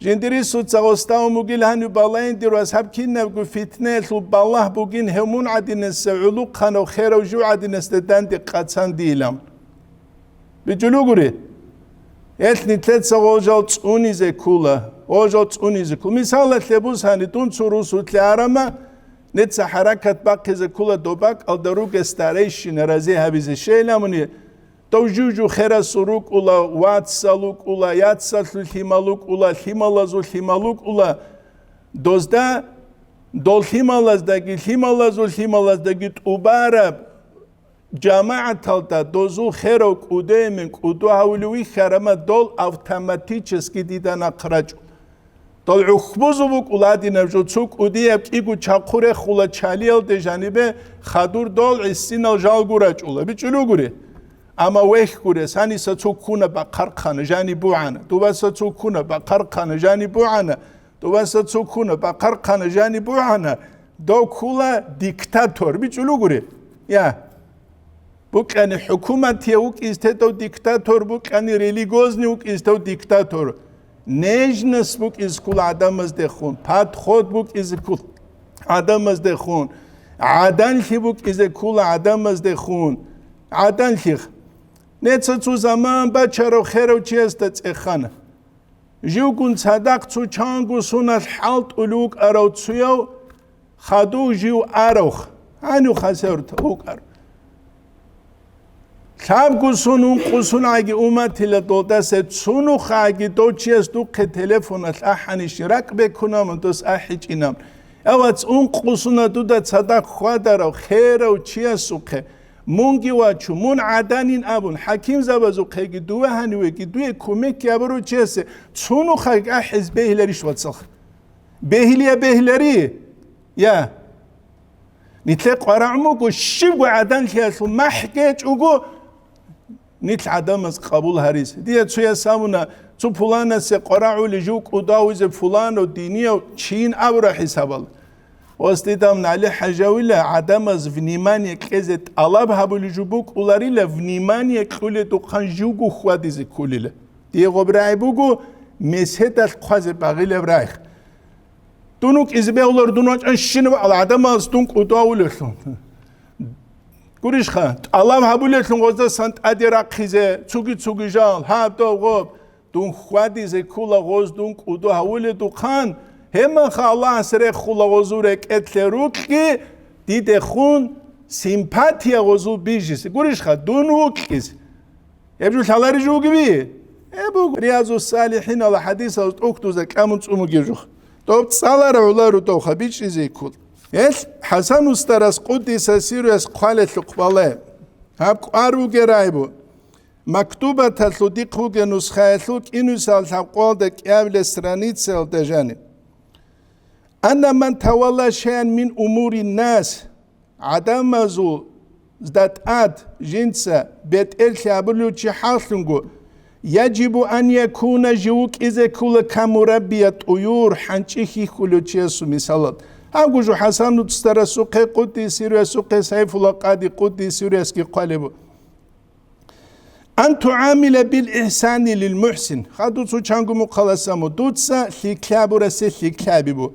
جندري سود سغستا وموغيل هنو بالاين ديرو أصحاب كين نبقو فتنة لو بالله بوغين همون عدين السعلو قانو خير وجو عدين استدان دي قاتسان ديلام بجلو قري يتني تلت سغوجال تسوني زي كولا وجال تسوني زي كولا مثال تلبوس هني دون سروسو تلعرما نتسا حركة باقي زي كولا دوباك الدروك استاريشي نرازي هبيزي شيلاموني توجوجو خير سروق ولا واتسالوك ولا ياتسال الحمالوك ولا الحمالازو الحمالوك ولا دوزدا دول حمالاز داقي الحمالازو الحمالاز داقي تقبارب جامعة تلتا دوزو خيروك وديمنك ودو هولوي خرما دول اوتوماتيچسكي ديدان اقراجو دول عخبوزو بوك ولادي نفجو تسوك وديب كيگو چاقوره خولا چاليال دي جانبه خادور دول عسينال جالگوراج اولا بيچلو گوري اما ويخ كورس هاني ستوكونا بقرقنا جاني بوعنا دوبا ستوكونا بقرقنا جاني بوعنا دوبا ستوكونا بقرقنا جاني بوعنا دو كولا ديكتاتور بيچلو غوري يا بوكاني حكومة يوك استو ديكتاتور بوكاني ريليغوزني وك استو ديكتاتور نجنس بوك إز كل عدم از دخون پاد خود بوك إز كل عدم از دخون عدن خي بوك إز كل عدم از دخون عدن خي نتسو زمان بچرو خيرو چي استت اخانه جيوكون صدق تو چانگو سونت حالت ألوك أرو تسويو خادو جيو أروخ هانو خسرت أوك أرو خابگو سونون قصون اگه اومد تلدوده سد سونو خاگی دو چیز دو که تلفونت احنی شرک بکنم دوست احیج اینم اوات اون قصون دو دا صدق خواه رو خیر و چیز سوکه مونگی واچو مون عدنین ابون حکیم زبازو که دوه هنوه که دوه کمک که برو چیزه سونو خاگ احیز بهلریش واتسخ بهلری یا نتلق ورعمو گو شیب و عدن خیاسو محکیج و گو نيت عدم قبول هريس دي تسويا سامونا تو فلان سي قرعوا لجوك وداوز فلان ودينيا تشين ابرا حسابل واستيدام على حاجه عدم فنيمانيا كزت الله هبل جوبوك ولاريلا فنيمانيا كل تو خنجوغو خواديز كوليله دي غبرايبوغو مسهت القاز باغيل برايخ دونك ازبيولر دونك انشنو عدم استونك وداولسون گوریش خان الله هبوله تونگوزه سنت ادیرا خیزه چوگی جال هاب دو غوب دون خوادی ز کولا غوز دون کودو هوله دو خان هم خا الله سر خولا غوزورک اتلروک کی دید خون سیمپاتیا غوزو بیجیس گوریش خان دون وکیز ابجو شالاری جو گبی ابو ریاض الصالحین الله حدیث از اکتوز کامون چومو گیجو دوب سالار اولارو دو خبیچ چیزی کول حسن استرس قدس سيرس قالت لقباله هب قارو جرايبو مكتوبة تصديقه جنسخة لوك إنه سال قال دك قبل استرانيت سال دجاني أن من تولى شيئا من أمور الناس عدم زو زدت آد جنسة بيت الشابلو تشي حاصلنجو يجب أن يكون جوك إذا كل كمربية طيور حنشيخي كل تشيسو مثالات همگوشو حسن تستر سوق قدی سیروی سوق سیف الله قادی قدی سیروی اسکی قالبو أن تعامل بالإحسان للمحسن خدو سو چانگو مقالسامو دوتسا لكلابو رسي لكلابيبو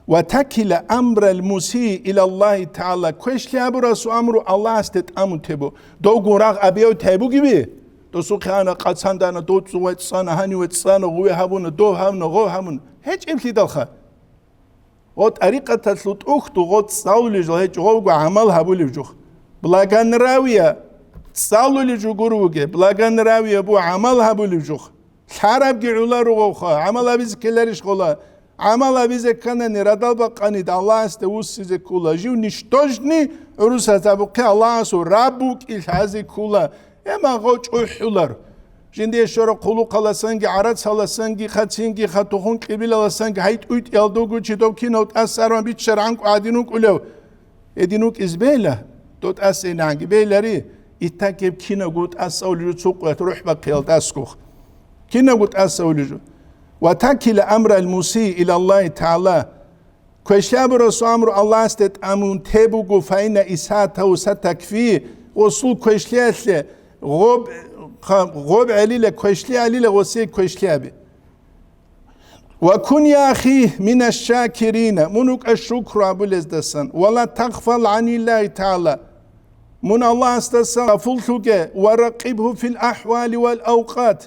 وتكل أمر المسيء إلى الله تعالى كوش كلابو رسو أمرو الله استت أمو تبو دو قراغ أبيو تبو جبي دو سو خانا قد ساندانا دو سو ويتسانا هاني ويتسانا غوي هابون دو هامنا غو هامون هيج امتي دلخا غوت أريقة تسلط أختو غوت ساولي جو هيج غوغو عمل هابولي جوخ بلاغان راوية ساولي جو غروغي بلاغان راوية بو عمل هابولي جوخ حرب جعولا روغوخا عمل أبيز كلاريش غولا عمل أبيز كان نرادل بقاني دا الله استوس سيزي كولا جيو نشتوجني عروسة تابوكي الله سو رابوك إلحازي كولا اما غوش أحولار جندي شورا قلو قلاسانگي عرات سالاسانگي خاتسينگي خاتوخون قبيل لاسانگي هايت اويت يالدوغو چيدو كينوت أساران بيت شرعنك وعدينوك أولو ادينوك إزبيلا دوت أسينانگي بيلاري إتاكيب كينا قوت أساوليجو تسوق روح بقيال تاسكوخ كينا قوت أساوليجو وتاكل أمر المسيء إلى الله تعالى كوشاب رسول أمر الله استت أمون تبوغو فإن إساته ستكفيه وصول كوشليات غوب عليلة كوشلي عليلة وسي كوشلي أبي وكن يا أخي من الشاكرين منك الشكر أبو لزدسان ولا تغفل عن الله تعالى من الله استسان فلتك ورقبه في الأحوال والأوقات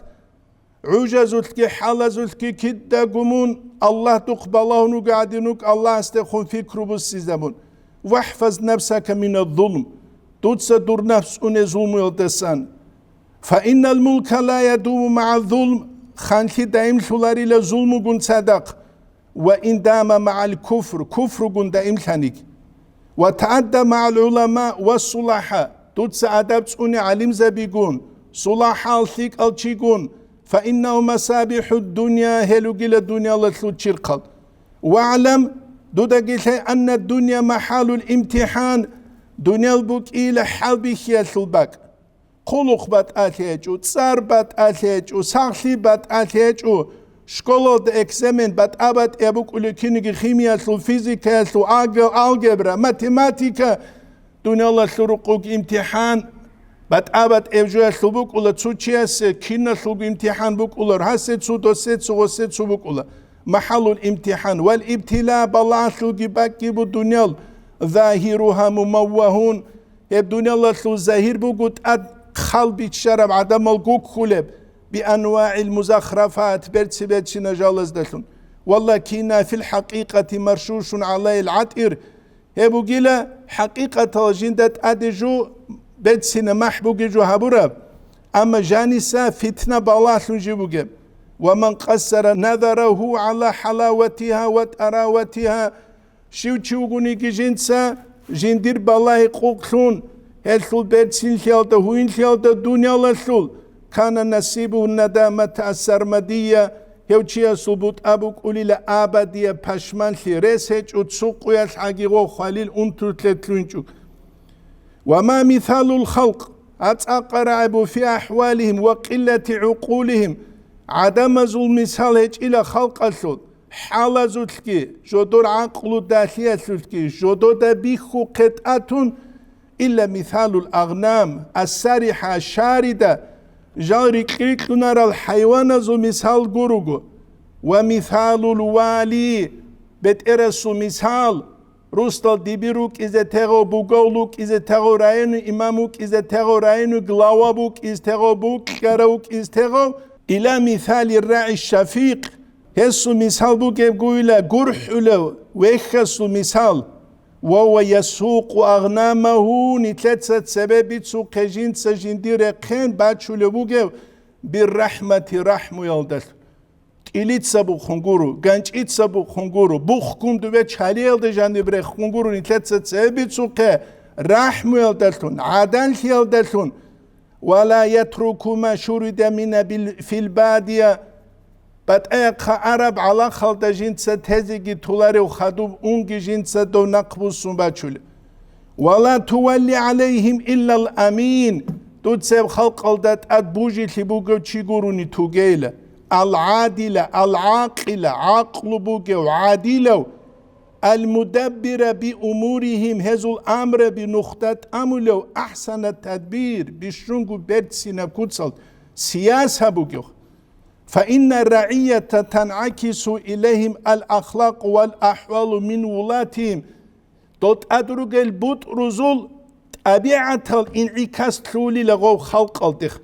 عجزتك حلزتك كدا قمون الله تقبله نقعدنك الله استخون فكر بالسيزمون واحفظ نفسك من الظلم تتصدر نفس ظلم يلتسان فإن الملك لا يدوم مع الظلم خانكي دائم شلاري لظلم قن صدق وإن دام مع الكفر كفر قن دائم خانك وتعدى مع العلماء والصلاحة تدس أدب تسوني علم زبيقون صلاحة الثيق الشيقون فإنه مسابح الدنيا هلو قيل الدنيا لتلو تشرقل واعلم دودك أن الدنيا محل الامتحان دنيا البوك إلى حلبي خيال الباك قلق بات آتيجو تصار بات آتيجو ساخلي بات آتيجو شكولو دا اكزامين بات آبات ابوك أولوكينيكي خيميا سلو فيزيكا سلو الجبرا ماتيماتيكا دنيا الله سلوقوك امتحان بات آبات افجوه سلبوك اولا تسوچياس كينا سلبو امتحان بوك اولا هاسد سودو سد سوغسد سوبوك اولا محل الامتحان والابتلاء بالله سلوكي باكي بالدنيا ظاهرها مموهون الدنيا الله سلو ظاهر بوكوت اد قلبي تشرب عدم القوك خلب بأنواع المزخرفات برتسبت نجالز دلون والله كينا في الحقيقة مرشوش على العطير هبو جيلا حقيقة جندت أدجو بتسنا محبوك جو هبورب أما جانسا فتنة بالله سنجيبوك ومن قصر نظره على حلاوتها وتراوتها شو تشوغوني جنسا جندير بالله قوقلون هل بتسين خيالته هوين خيالته الدنيا لسول كان نصيبه الندامة السرمدية هوچيا سلبوت أبوك أولي لأبدية پشمان لي رسج وتسوقيا الحقيقو خليل انتوتلتلونجوك وما مثال الخلق أتقرعب في أحوالهم وقلة عقولهم عدم المثال هج إلى خلق السود حالة زوتكي جدور عقل داخلية زوتكي جدور دبيخو قطعة إلا مثال الأغنام السارحة الشاردة جاري كريك نرى الحيوان زو مثال جروجو ومثال الوالي بترسو مثال روستال ديبيروك إذا تغو بوغولوك إذا تغو راينو إماموك إذا تغو راينو غلاوابوك إذا تغو بوك كاروك إذا تغو إلى مثال الراعي الشفيق هسو مثال بوك يقول قرح له ويخسو مثال وهو يسوق أغنامه نتلتسة سبب تسوق جنس جندير قين باتشو لبوغ بالرحمة رحمة يلدل إليت سبو خنقورو غانج إت سبو خنقورو بوخ كون دوبة چالي يلد جاندي بري خنقورو نتلتسة سبب تسوق رحمة يلدلون عدل يلدلون ولا يتركو ما شرد من في البادية بات ايقا عرب على خلط جنسة تزيجي تولاري وخدوب اونجي جنسة دو نقبوسون باتشول ولا تولي عليهم إلا الأمين تتسيب خلق الدات أدبوجي تبوغو تشيقوروني توغيلة العادلة العاقلة عقل بوغو عادلة المدبرة بأمورهم هزو الأمر بنقطة أمولو أحسن التدبير بشرنغو بيرتسينا كوتسل سياسة بوغو فإن الرعية تنعكس إليهم الأخلاق والأحوال من ولاتهم دوت أدرج البوت رزول طبيعة الانعكاس تلولي لغو خلق الدخ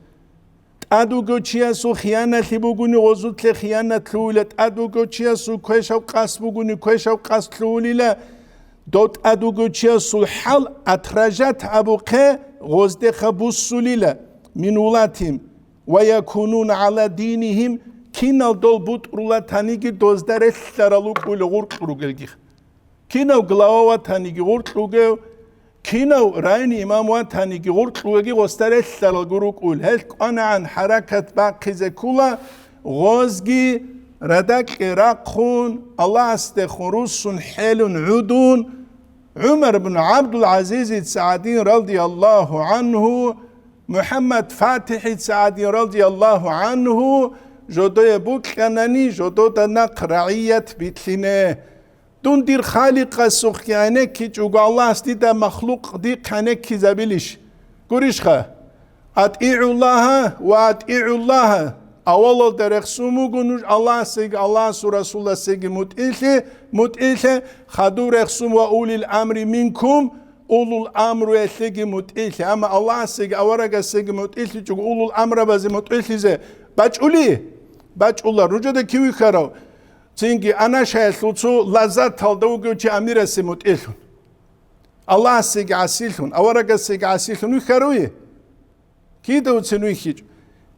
أدوغو تشياسو خيانة لبوغوني غزوت لخيانة تلولت أدوغو تشياسو كويشاو قاس بوغوني كويشاو قاس تلولي لا دوت أدوغو تشياسو الحال أتراجات أبوكي غزدخ بوسولي لا من ولاتهم ويكونون على دينهم كينال دول بوت رولا تانيجي دوزدار سرالوك ولغورك روغلجيخ كينال غلاوا تانيجي غورك روغل كينال راين إماموا تانيجي غورك روغي غستار سرالغوروك ول هل قانا عن حركة باقي كولا غوزجي ردك راقون الله استخون روسون حيل عدون عمر بن عبد العزيز السعدي رضي الله عنه محمد فاتح السعدي رضي الله عنه جدو بوك كانني جدو دنق رعية بيتلينه دون دير خالق سخيانه كي جوغ الله استيدا مخلوق دي كانه كي زبيلش قريشخه أطيعوا الله وأطيعوا الله أول درخسومو گنوش الله سيگ الله رسول الله سيگ متئله خدو رخسوم وأولي الأمر منكم أولو الأمر يسيج متئل أما الله سيج أورجا سيج متئل تجو أولو الأمر بزي متئل زي باج الله رجدا كيوي خراو تيجي أنا شايل سوتسو لذات تلدو جوتي أمير سي متئل الله سيج عسيلون أورجا سيج عسيلون خروي كيدو تنوي خيج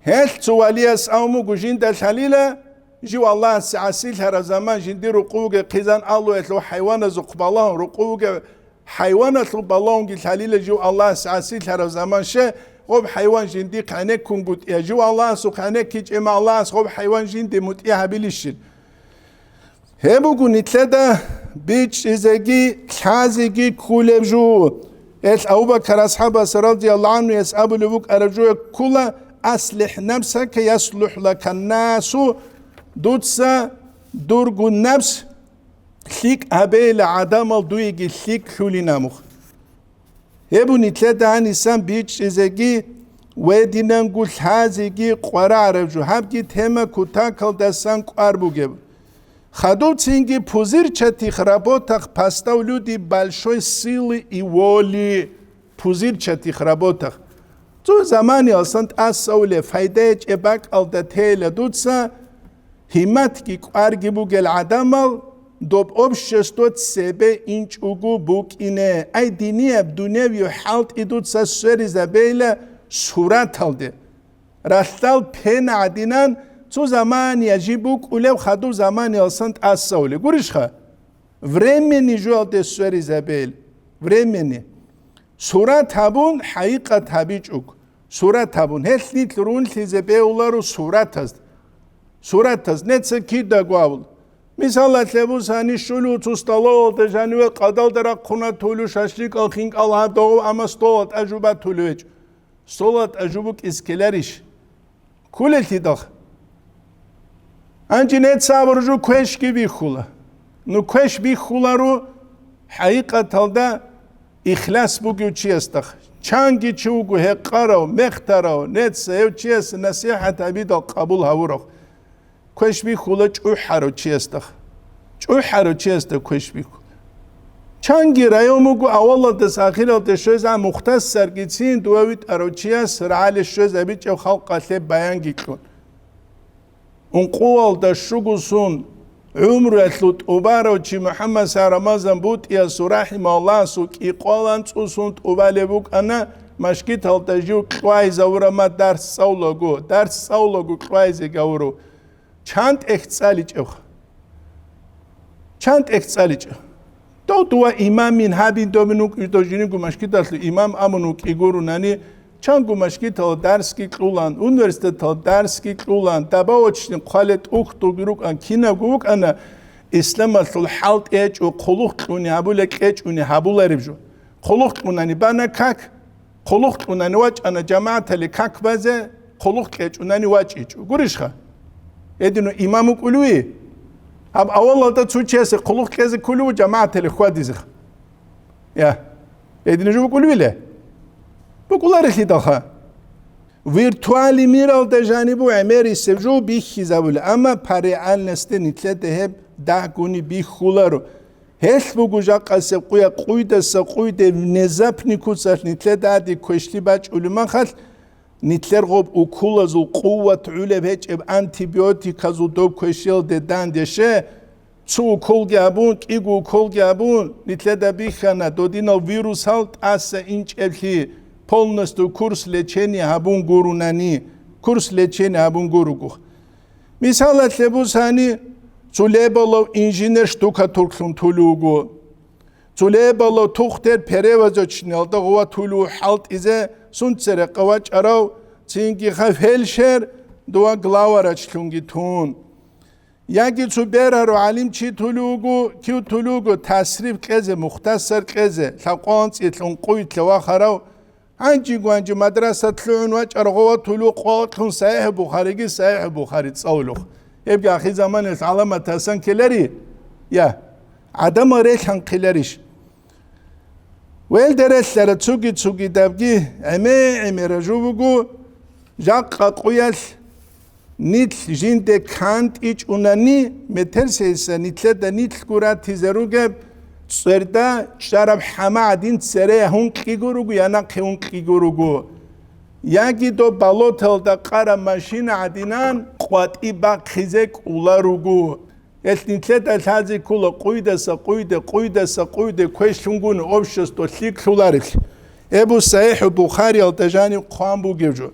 هل تواليس أمو جين دالحليلة جو الله سي عسيل هر زمان جندي رقوق قيزان الله يتلو حيوان زقبالهم رقوق حيوانات البالون الحليل جو الله سعسيل هذا زمان شيء غب حيوان جندي قانك كنبوت يا جو الله سو قانك كيج إما الله غب حيوان جندي متيها بليشل هم بقول نتلدا بيج إزاجي حازجي كل جو إيش أبو بكر أصحاب رضي الله عنه يسأب لبوك أرجو كل أصلح نفسك يصلح لك الناس دوتسا درج النفس خيك أبيل عدم الدويج خيك حولي نامخ هبو نتلتا عن إسان بيج إزاقي ودينان قول هازيقي قرار رجو هبقي تهما كتاكل دستان قربو جب خدو تسينجي پوزير چتي خرابوتاق پاستاو لودي بالشوي سيلي إيوالي پوزير چتي خرابوتاق تو زماني أصلاً أسولي فايدهج إباك ألدتهيل دوتسا همت كي قرقي بوغل عدمال دوب обществот себе инч угу бук ине ай диния дуневио халт идутса сери забейле сурат алде растал пен адинан цу заман яжибук улев хаду заман ялсант ассауле гуришха времени жуалде сери забейл времени сурат табун хаиqa табичук сурат табун хелнит рун лизебеулару суратаз нетсе кида гвавл Misal tlebus hani şulu tustalo te janue qadal dara quna tulu şaşlik alxin Allah doğu ama stolat ajuba tuluç stolat ajubuk iskeleriş kuleti dag anjinet sabrju kweş gibi khula nu kweş bi khularu haqiqat halda ihlas bu güçiyestak çangi çugu heqara mehtara net sevçiyes nasihat abida qabul havuraq كوش بي خولا چو حرو چيستا كوش بي چانگي رايو مگو اولا تساخير تشوز عن مختص سرگيتين دوويت ارو چيس رعال الشوز ابيت او خلق قتل بيان گيكلون اون قوال دا شگوسون عمر اتلوت اوبارو چي محمد سارمازن بود يا سراحي مولا سوك اقوالان تسوسون اوبالي بوك انا مشكيت هل تجيو كوايز اورما درس سولوگو كوايز گورو چند اختصالیچ اوخ چند اختصالیچ دو امامین هابین دومینوک ایدوجینی گمشکی داشت امام امونوک ایگورو نانی چند گمشکی تا درس کی کلولان اونورسیته تا درس کی کلولان تباوچین قالت اوختو گروک ان کینا گوک انا اسلام الحالت اچ او قلوق اونی ابولک اچ اونی habullaribjo قلوق اونانی بنا کاک قلوق اونانی واچ انا جماعت لی کاک بازه قلوق اچ اونانی واچ اچ گوریشخه ادينو امامو قلوي اب اول دا تشيس قلوق كز كلو جماعه الاخواديزخ يا ادينو جو قلوي له بقولار اللي دخا فيرتوالي ميرال دا جانبو عمري سجو بيخيزابل اما بري النستن نتلته دا غوني بيخولارو هل بوجو جاقس قويا قويد نزابني كوسر نتلته دي كوشلي باج علما خل نتلر غوب اوکول از قوت علب هیچ اب انتیبیوتیک از دوب کشیل دادن دشه چو اوکول گابون ایگو اوکول گابون نتلر دبیخانه دودینا ویروس هالت از اینچ ابلی پولنستو کورس لچنی هبون گورونانی کورس لچنی هبون گوروگو مثالت لبوس هانی چو لبالو انجینر شتوکاتورکلون تولوگو چو لبالو توختر پریوازو چنیالده غوا تولو حالت ایزه سونتسر قواج أراو تينكي خفيلشر دوا غلاوراج لونجي تون ياكي تبيرارو علم چي تلوغو كيو تلوغو تصريف كزه مختصر كزه لقوانس يتلون قوي تلوا خراو عنجي قوانجي مدرسة تلون واج أرغوا تلو قواتلون صحيح بخاري تصولوخ يبقى أخي زمان العلامة تاسان كلاري يا عدم ريخان كلاريش ويل درسلر تسوقي دابجي عمي رجوبو جاق قويل نيت جيند كانت إيش أناني مترسيس نيتلدا نيت كورات تزروجب سردا شرب حمادين سري هون كيجوروجو يانا هون كيجوروجو ياجي دو بالوتل دا قارا ماشين عدينان قوات إبا خزك ولاروجو النتلتا الحازي كله قويدة كويشونغون أوبشس توليك سولاريل أبو صحيح بخاري التجاني قام بوجيجو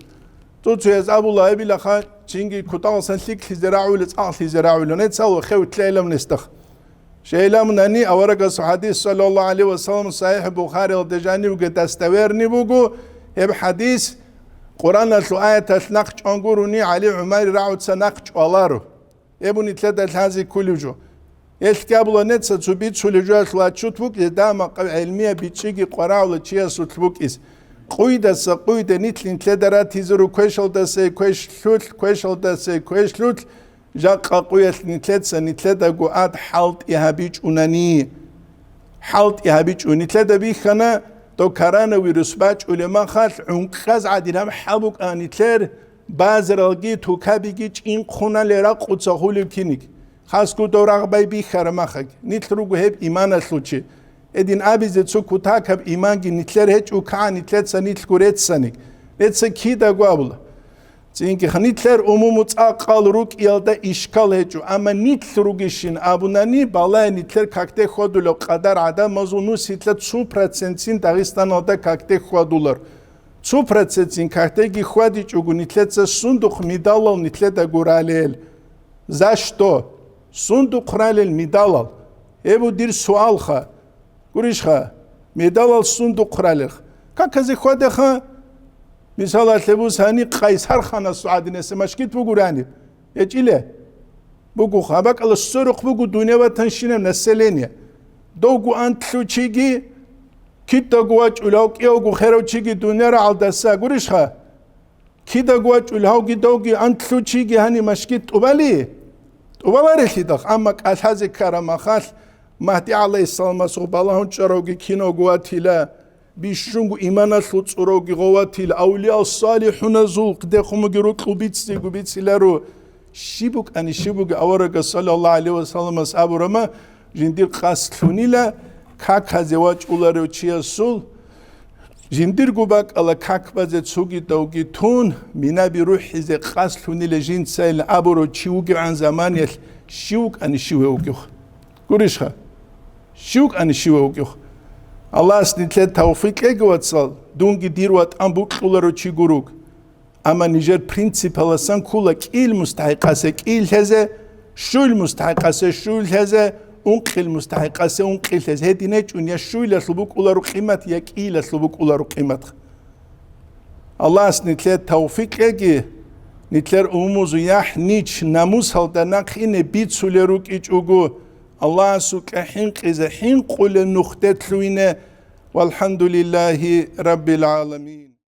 توتو يزابو الله يبي لخا تشينجي كتاو سنتليك زراعو لتصاحي زراعو لنتساو خيو تلايلا من استخ شيلا من أني أورق الحديث صلى الله عليه وسلم صحيح بخاري التجاني وقد استويرني بوجو يب حديث قرآن الآية تنقش أنقروني علي عمر راعو تنقش والارو ابو نتلتا الحازي كلجو الكابلو نتسا تبيت سولجو الاتشوتبوك داما علمية بيتشيكي قراو لتشيا سوتبوك إس قويدة نتل نتلتا راتيزرو كويشل داسي كويش لوت جاقا قوية نتلتا قوات حالت إهابيج أناني حالت إهابيج نتلتا بيخانا تو كوروnavirus باج علما خال عنقاز عديلهم حبوك آنيتلر بازرالجي تو كابيجي إن خنا لرا قصهول كينيك خاص كو دورق باي بيخر مخك نيتلرو هب إيمان السوتشي إدين أبيز تسو كتاك هب إيمانجي نيتلر هج وكان نيتلر سنيت كوريت سنيك نيتس كيدا قابل زينكي خنيتلر أمومت أقل روك يلدا إشكال هجو أما نيتلروجيشين أبوناني بالا نيتلر كاكتة خودولو قدر عدم مزونو سيتلر 2% داغستان هدا كاكتة خودولر 2% كاكتة جي خودي جوجو نيتلر صندوق ميدالل نيتلر دا غوراليل زاشتو صندوق راليل ميدالل ابو دير سؤال خا قريش خا ميدالل صندوق راليل كاكزي خودي خا مثال لبوس هني قيصر خان السعودي نسمشكيت بقولاني يجيله بقول خابك على السرق بقول دنيا وتنشين نسلينيا دوغو أنت لو تيجي كيدا قواج ولاوك يوغو خيرو تيجي دنيا على دسا قريش خا كيدا قواج ولاوك دوغي أنت لو تيجي هني مشكيت وبالي وبالي دخ أمك أساس كرام خال مهدي عليه السلام صوب الله هنشروجي كينو قواتيلا بيشونغو إيمانا سلطروغي غواتيل أولياء الصالحون زوق دخوم جروك قبيتسي لارو شيبوك أني شيبوك أورغ صلى الله عليه وسلم أصحابه رما جندير قاسلوني لا كاك هزواج أولارو چيا سول جندير قباك ألا كاك بازت سوغي دوغي تون منا بروح إذا قاسلوني لجين سايل أبورو چيوغي عن زمان يل شيوك أني شيوغيوخ قريشها شيوك أني شيوغيوخ الله سنتلت توفيق اجواتسال دونجي ديروات أمبوك خولارو چي گروك أما نيجر برينسيبال سان كولا كيل مستحقاسه كيل هزه شول مستحقاسه شول هزه أنقل مستحقاسه أنقل هزه هدينه چونيا شول سلبوك أولارو قيمت يا كيل سلبوك أولارو قيمت الله سنتلت توفيق اجي نتلر أموزو يح نيچ ناموس هالدناق إنه بيت سوليروك إيچ أوغو الله سوك حنق إذا حنق لنختت لوينه والحمد لله رب العالمين.